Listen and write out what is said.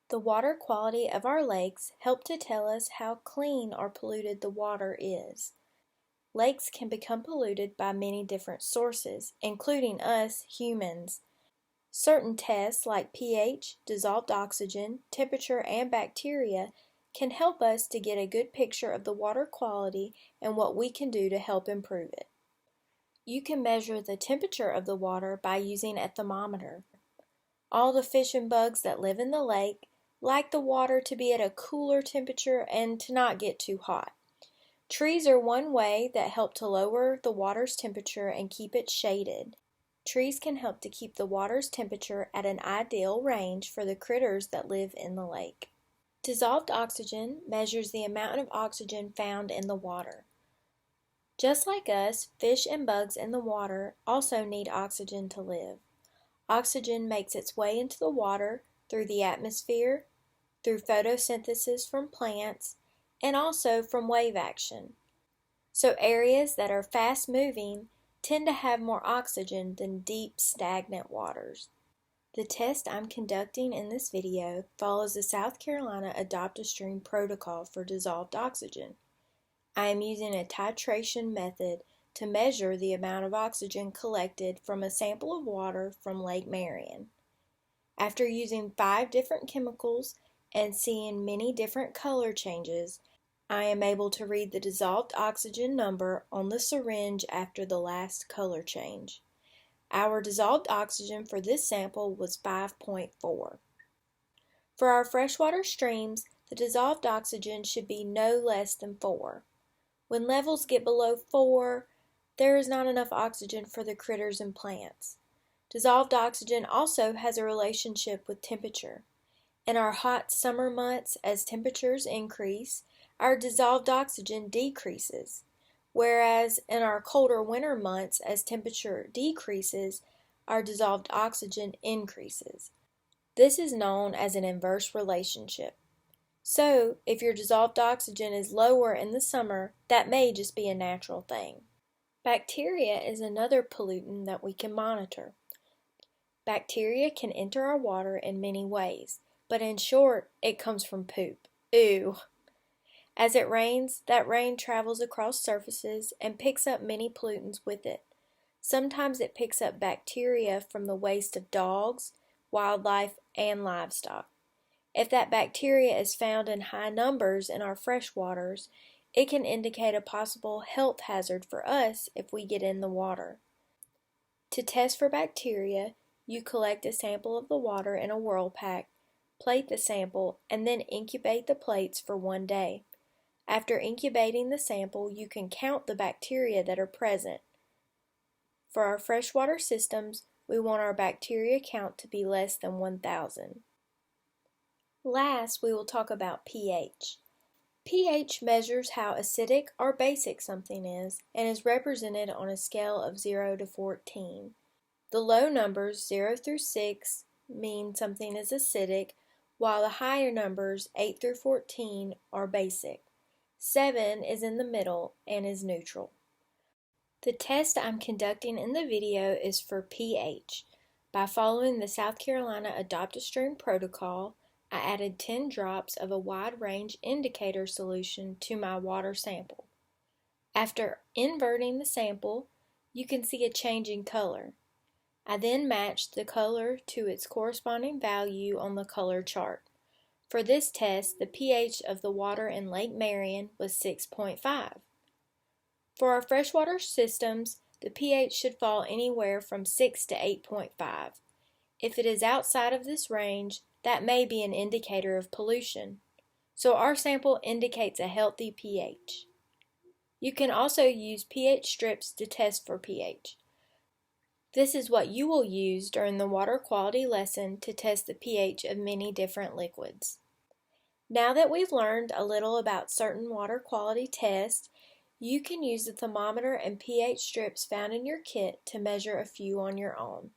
The water quality of our lakes help to tell us how clean or polluted the water is. Lakes can become polluted by many different sources, including us humans. Certain tests like pH, dissolved oxygen, temperature, and bacteria can help us to get a good picture of the water quality and what we can do to help improve it. You can measure the temperature of the water by using a thermometer. All the fish and bugs that live in the lake like the water to be at a cooler temperature and to not get too hot. Trees are one way that help to lower the water's temperature and keep it shaded. Trees can help to keep the water's temperature at an ideal range for the critters that live in the lake. Dissolved oxygen measures the amount of oxygen found in the water. Just like us, fish and bugs in the water also need oxygen to live. Oxygen makes its way into the water through the atmosphere, through photosynthesis from plants, and also from wave action. So areas that are fast moving tend to have more oxygen than deep stagnant waters. The test I'm conducting in this video follows the South Carolina Adopt-a-Stream protocol for dissolved oxygen. I am using a titration method to measure the amount of oxygen collected from a sample of water from Lake Marion. After using 5 different chemicals and seeing many different color changes, I am able to read the dissolved oxygen number on the syringe after the last color change. Our dissolved oxygen for this sample was 5.4. For our freshwater streams, the dissolved oxygen should be no less than 4. When levels get below 4, there is not enough oxygen for the critters and plants. Dissolved oxygen also has a relationship with temperature. In our hot summer months, as temperatures increase, our dissolved oxygen decreases, whereas in our colder winter months, as temperature decreases, our dissolved oxygen increases. This is known as an inverse relationship. So, if your dissolved oxygen is lower in the summer, that may just be a natural thing. Bacteria is another pollutant that we can monitor. Bacteria can enter our water in many ways, but in short, it comes from poop. Ew! As it rains, that rain travels across surfaces and picks up many pollutants with it. Sometimes it picks up bacteria from the waste of dogs, wildlife, and livestock. If that bacteria is found in high numbers in our fresh waters, it can indicate a possible health hazard for us if we get in the water. To test for bacteria, you collect a sample of the water in a Whirlpack, plate the sample, and then incubate the plates for 1 day. After incubating the sample, you can count the bacteria that are present. For our freshwater systems, we want our bacteria count to be less than 1,000. Last, we will talk about pH. pH measures how acidic or basic something is and is represented on a scale of 0 to 14. The low numbers, 0 through 6, mean something is acidic, while the higher numbers, 8 through 14, are basic. 7 is in the middle and is neutral. The test I'm conducting in the video is for pH. By following the South Carolina Adopt-a-Stream protocol, I added 10 drops of a wide range indicator solution to my water sample. After inverting the sample, you can see a change in color. I then matched the color to its corresponding value on the color chart. For this test, the pH of the water in Lake Marion was 6.5. For our freshwater systems, the pH should fall anywhere from 6 to 8.5. If it is outside of this range, that may be an indicator of pollution. So our sample indicates a healthy pH. You can also use pH strips to test for pH. This is what you will use during the water quality lesson to test the pH of many different liquids. Now that we've learned a little about certain water quality tests, you can use the thermometer and pH strips found in your kit to measure a few on your own.